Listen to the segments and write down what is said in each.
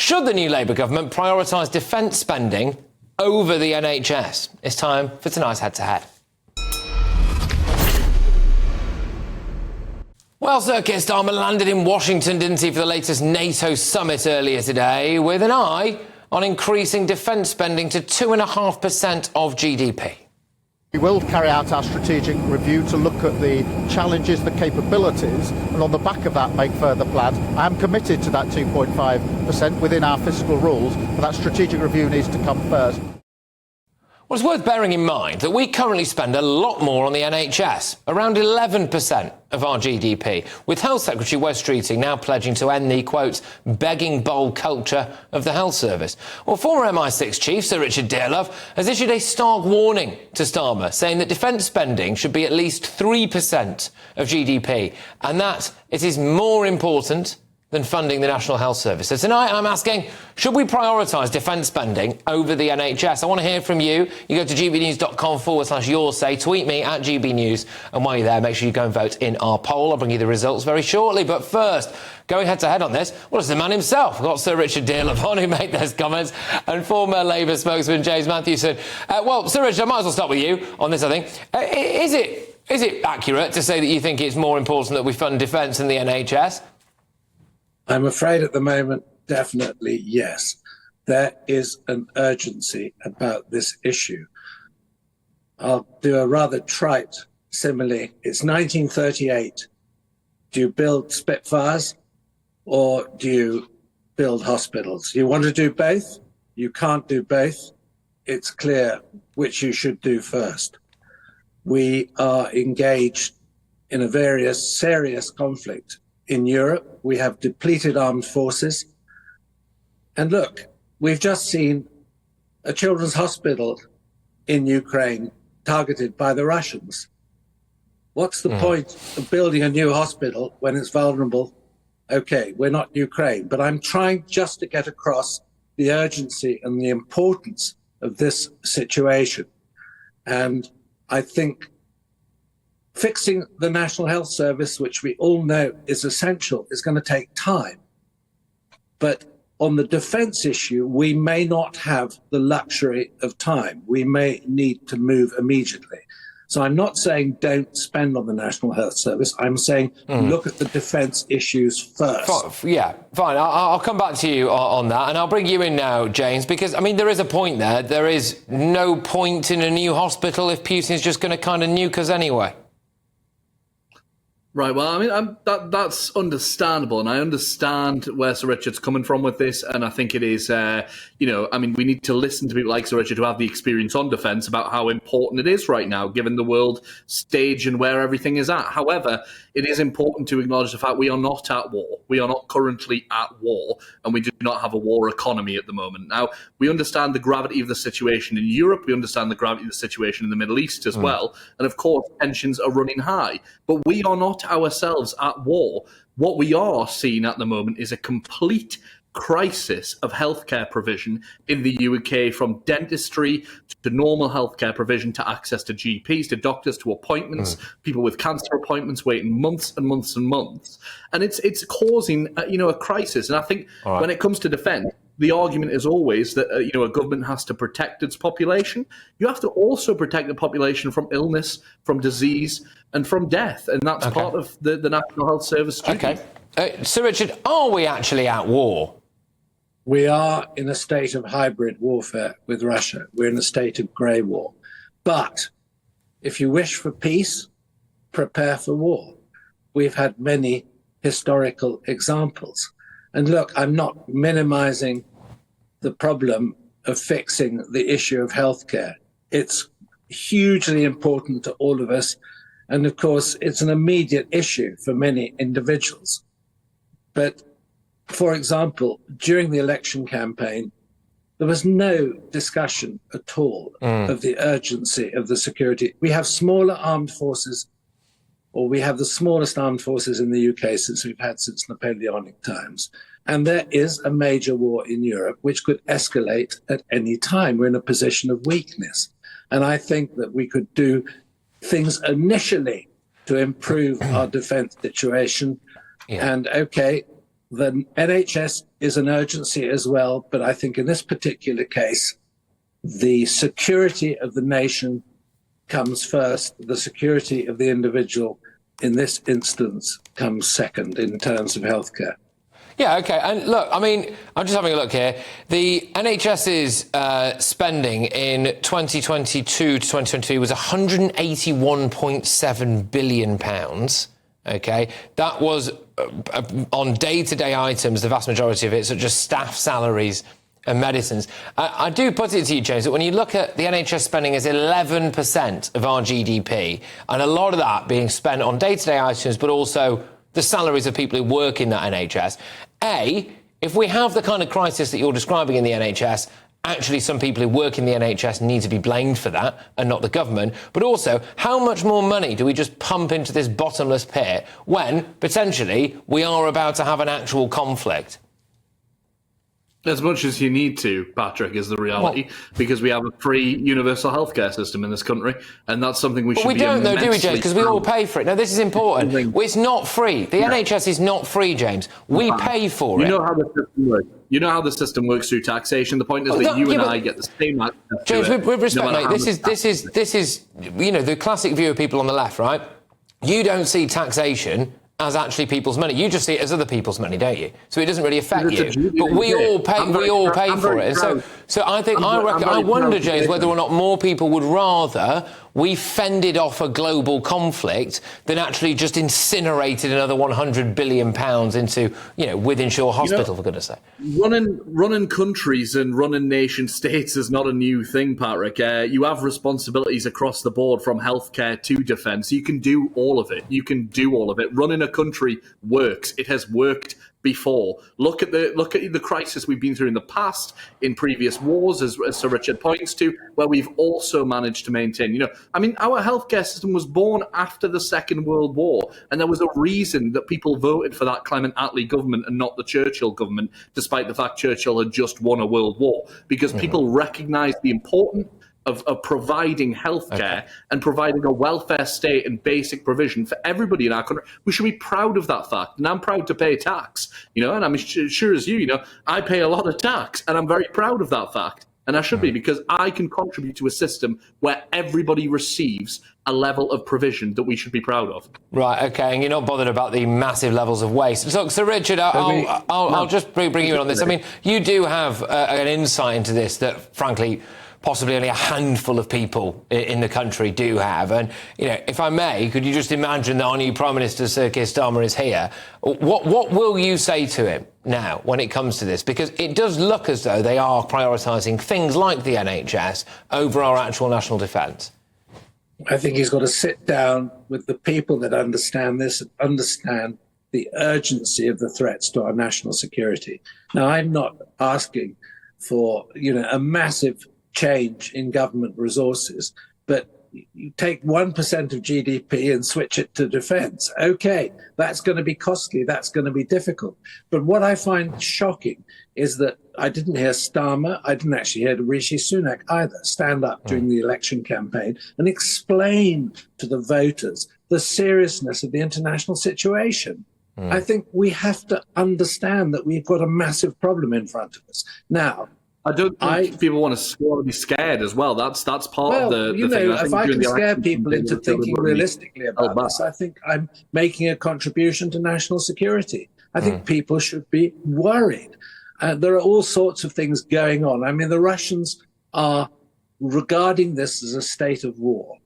should the new Labour government prioritise defence spending over the NHS? It's time for tonight's head-to-head. Well, Sir Keir Starmer landed in Washington, didn't he, for the latest NATO summit earlier today, with an eye on increasing defence spending to 2.5% of GDP. We will carry out our strategic review to look at the challenges, the capabilities, and on the back of that make further plans. I am committed to that 2.5% within our fiscal rules, but that strategic review needs to come first. Well, it's worth bearing in mind that we currently spend a lot more on the NHS, around 11% of our GDP, with Health Secretary Wes Streeting now pledging to end the, quote, begging bowl culture of the health service. Well, former MI6 chief Sir Richard Dearlove has issued a stark warning to Starmer, saying that defence spending should be at least 3% of GDP, and that it is more important than funding the National Health Service. So tonight I'm asking, should we prioritise defence spending over the NHS? I want to hear from you. You go to gbnews.com/your say, tweet me at GBNews, and while you're there, make sure you go and vote in our poll. I'll bring you the results very shortly. But first, going head-to-head on this, well, it's the man himself. We've got Sir Richard Dearlove on, who made those comments, and former Labour spokesman James Matthewson. Well, Sir Richard, I might as well start with you on this, I think. Is it accurate to say that you think it's more important that we fund defence than the NHS? I'm afraid at the moment, definitely yes. There is an urgency about this issue. I'll do a rather trite simile. It's 1938. Do you build Spitfires or do you build hospitals? You want to do both? You can't do both. It's clear which you should do first. We are engaged in a very serious conflict in Europe. We have depleted armed forces. And look, we've just seen a children's hospital in Ukraine targeted by the Russians. What's the point of building a new hospital when it's vulnerable? Okay, we're not Ukraine, but I'm trying just to get across the urgency and the importance of this situation. And I think fixing the National Health Service, which we all know is essential, is going to take time. But on the defence issue, we may not have the luxury of time. We may need to move immediately. So I'm not saying don't spend on the National Health Service. I'm saying look at the defence issues first. Yeah, fine. I'll come back to you on that, and I'll bring you in now, James, because, I mean, there is a point there. There is no point in a new hospital if Putin's just going to kind of nuke us anyway. Right, well, I mean, that's understandable, and I understand where Sir Richard's coming from with this, and I think it is, I mean, we need to listen to people like Sir Richard who have the experience on defence about how important it is right now, given the world stage and where everything is at. However, it is important to acknowledge the fact we are not at war. We are not currently at war, and we do not have a war economy at the moment. Now, we understand the gravity of the situation in Europe, we understand the gravity of the situation in the Middle East as well, and of course, tensions are running high, but we are not ourselves at war. What we are seeing at the moment is a complete crisis of healthcare provision in the UK, from dentistry to normal healthcare provision to access to GPs, to doctors, to appointments, people with cancer appointments waiting months and months and months. And it's causing, a crisis. And I think when it comes to defence, the argument is always that, a government has to protect its population. You have to also protect the population from illness, from disease, and from death. And that's part of the National Health Service duty. Okay. Sir Richard, are we actually at war? We are in a state of hybrid warfare with Russia. We're in a state of grey war. But if you wish for peace, prepare for war. We've had many historical examples. And look, I'm not minimizing the problem of fixing the issue of healthcare. It's hugely important to all of us. And of course, it's an immediate issue for many individuals. But for example, during the election campaign, there was no discussion at all of the urgency of the security. We have smaller armed forces, or we have the smallest armed forces in the UK since Napoleonic times. And there is a major war in Europe which could escalate at any time. We're in a position of weakness. And I think that we could do things initially to improve our defence situation. And, the NHS is an urgency as well, but I think in this particular case, the security of the nation comes first. The security of the individual in this instance comes second in terms of healthcare. Yeah, OK. And look, I mean, I'm just having a look here. The NHS's spending in 2022 to 2023 was £181.7 billion. OK, that was on day-to-day items, the vast majority of it, such as staff salaries and medicines. I do put it to you, James, that when you look at the NHS spending as 11% of our GDP, and a lot of that being spent on day-to-day items, but also the salaries of people who work in that NHS, if we have the kind of crisis that you're describing in the NHS, actually some people who work in the NHS need to be blamed for that and not the government. But also, how much more money do we just pump into this bottomless pit when, potentially, we are about to have an actual conflict? As much as you need to, Patrick, is the reality, because we have a free universal healthcare system in this country, and that's something we should be immensely proud of. We don't, though, do we, James? Because we all pay for it. Now, this is important. It's not free. The NHS is not free, James. We pay for it. You know how the system works. You know how the system works through taxation. The point is that you and I get the same access to James, it, with respect, no mate, this is you know, the classic view of people on the left, right? You don't see taxation as actually people's money. You just see it as other people's money, don't you? So it doesn't really affect you. But we all pay for it. And so I wonder, James, whether or not more people would rather we fended off a global conflict than actually just incinerated another £100 billion into, you know, Wythenshawe Hospital, for goodness sake. Running countries and running nation states is not a new thing, Patrick. You have responsibilities across the board, from healthcare to defence. You can do all of it. Running a country works. It has worked before. Look at the crisis we've been through in the past, in previous wars, as Sir Richard points to, where we've also managed to maintain. You know, I mean, our healthcare system was born after the Second World War, and there was a reason that people voted for that Clement Attlee government and not the Churchill government, despite the fact Churchill had just won a world war, because people recognised the importance of providing healthcare and providing a welfare state and basic provision for everybody in our country. We should be proud of that fact. And I'm proud to pay tax, you know, and I'm sure as you know, I pay a lot of tax, and I'm very proud of that fact. And I should be, because I can contribute to a system where everybody receives a level of provision that we should be proud of. Right, OK, and you're not bothered about the massive levels of waste. So, Sir Richard, I'll just bring you in on this. I mean, you do have an insight into this that, frankly, possibly only a handful of people in the country do have. And, you know, if I may, could you just imagine that our new Prime Minister, Sir Keir Starmer, is here? What will you say to him now when it comes to this? Because it does look as though they are prioritising things like the NHS over our actual national defence. I think he's got to sit down with the people that understand this and understand the urgency of the threats to our national security. Now, I'm not asking for, you know, a massive change in government resources, but you take 1% of GDP and switch it to defence. OK, that's going to be costly. That's going to be difficult. But what I find shocking is that I didn't hear Starmer, I didn't actually hear Rishi Sunak either stand up during the election campaign and explain to the voters the seriousness of the international situation. I think we have to understand that we've got a massive problem in front of us. Now, I don't think people want to be scared as well. That's part of the thing. If I can scare people into thinking realistically about this, I think I'm making a contribution to national security. I think people should be worried. There are all sorts of things going on. I mean, the Russians are regarding this as a state of war.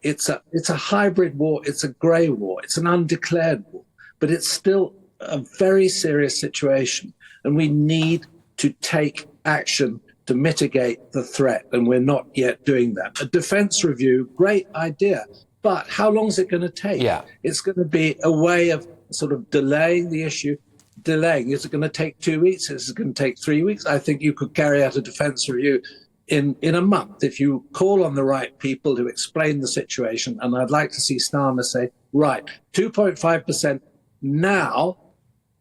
It's a hybrid war. It's a grey war. It's an undeclared war. But it's still a very serious situation. And we need to take action to mitigate the threat, and we're not yet doing that. A defence review, great idea, but how long is it going to take? It's going to be a way of sort of delaying the issue. Is it going to take 2 weeks? Is it going to take 3 weeks? I think you could carry out a defence review in a month if you call on the right people to explain the situation. And I'd like to see Starmer say, right, 2.5% now,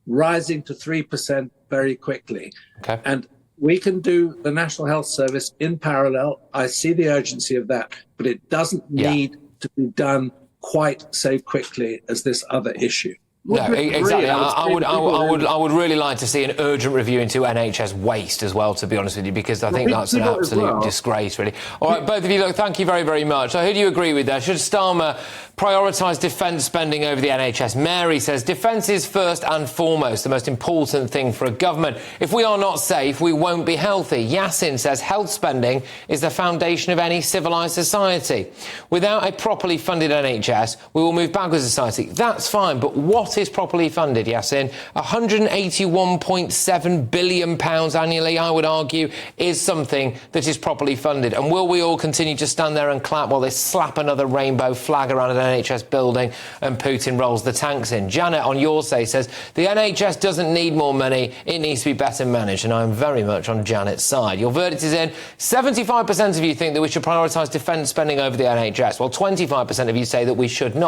rising to 3% very quickly. Okay. And we can do the National Health Service in parallel. I see the urgency of that, but it doesn't need to be done quite so quickly as this other issue. No, exactly. I would really like to see an urgent review into NHS waste as well, to be honest with you, because I think that's an absolute disgrace, really. All right, both of you, look, thank you very, very much. So who do you agree with there? Should Starmer prioritise defence spending over the NHS? Mary says defence is first and foremost the most important thing for a government. If we are not safe, we won't be healthy. Yasin says health spending is the foundation of any civilised society. Without a properly funded NHS, we will move backwards as a society. That's fine, but what is properly funded, Yasin? £181.7 billion annually, I would argue, is something that is properly funded. And will we all continue to stand there and clap while they slap another rainbow flag around an NHS building and Putin rolls the tanks in? Janet, on your say, says the NHS doesn't need more money, it needs to be better managed. And I'm very much on Janet's side. Your verdict is in. 75% of you think that we should prioritise defence spending over the NHS, while 25% of you say that we should not.